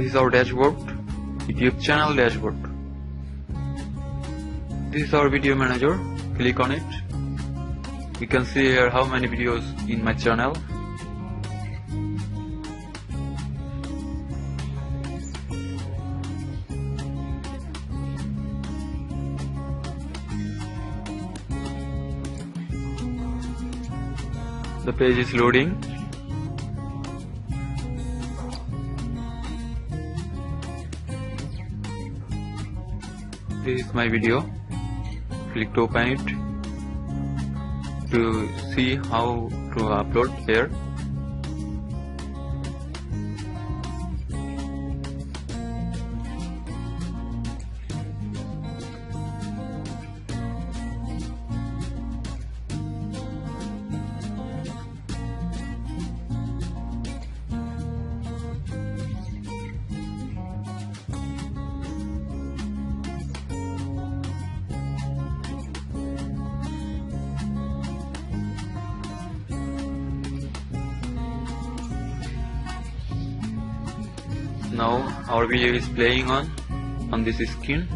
This is our dashboard, YouTube channel dashboard. This is our video manager. Click on it. You can see here how many videos in my channel. The page is loading. This is my video. Click to open it to see how to upload here. Now our video is playing on this screen.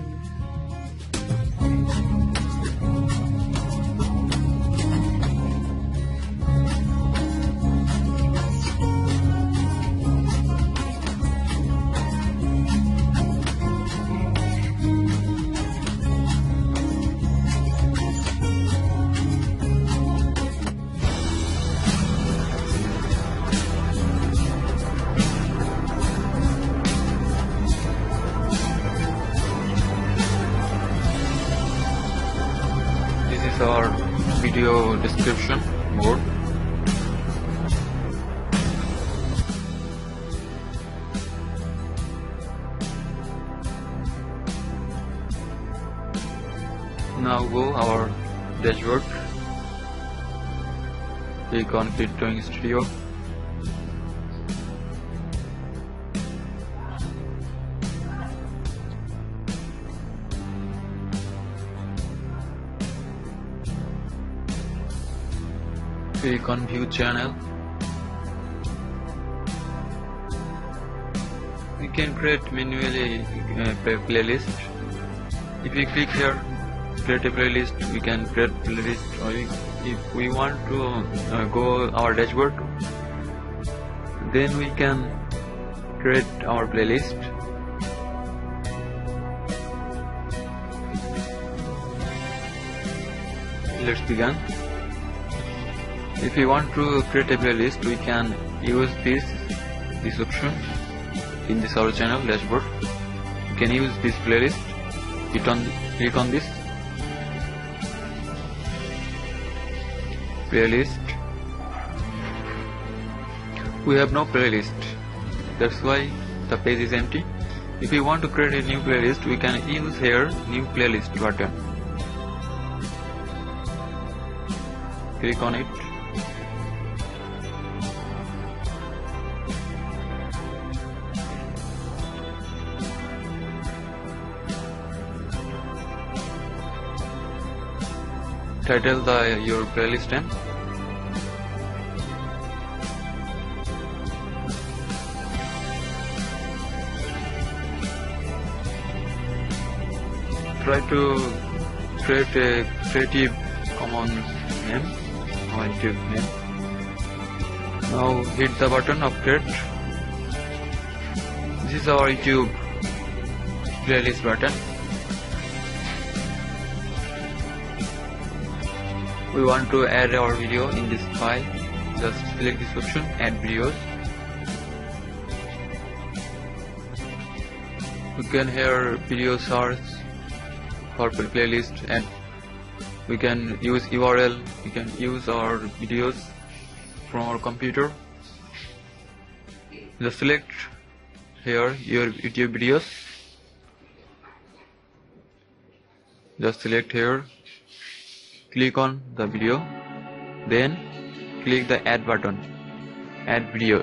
Our video description board. Now go our dashboard. Click on Videography Studio. Click on View Channel. We can create manually a playlist. If we click here, create a playlist, we can create playlist. Or if we want to go our dashboard, then we can create our playlist. Let's begin. If we want to create a playlist, we can use this option in this our channel dashboard. You can use this playlist. Click on this playlist. We have no playlist. That's why the page is empty. If we want to create a new playlist, we can use here new playlist button. Click on it. Title your playlist name. Try to create a creative common name or YouTube name. Now hit the button of create. This is our YouTube playlist button. We want to add our video in this file. Just select this option, add videos. We can here video search for playlist, and we can use URL. We can use our videos from our computer. Just select here your YouTube videos. Just select here. Click on the video, then click the add button, add video.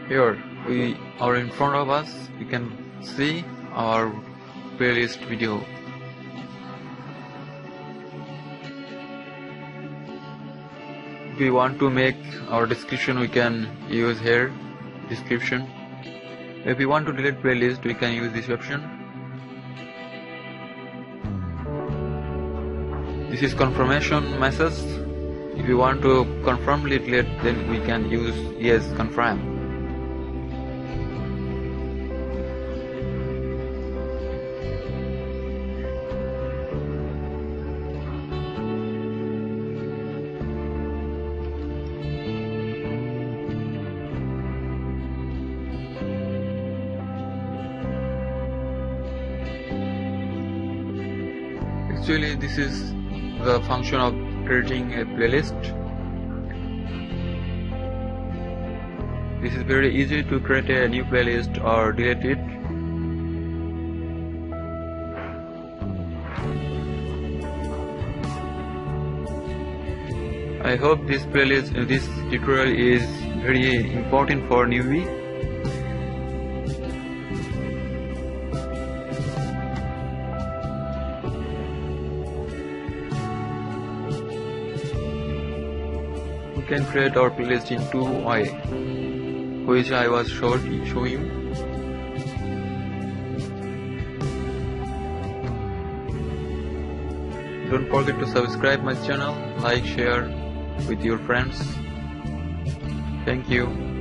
Here we are in front of us. You can see our playlist video. If we want to make our description, we can use here description. If we want to delete playlist, we can use this option. This is confirmation message. If you want to confirm delete, then we can use yes confirm. Actually, this is the function of creating a playlist. This is very easy to create a new playlist or delete it. I hope this tutorial is very important for newbie. We can create our playlist in two ways, which I was show you. Don't forget to subscribe my channel, like, share with your friends. Thank you.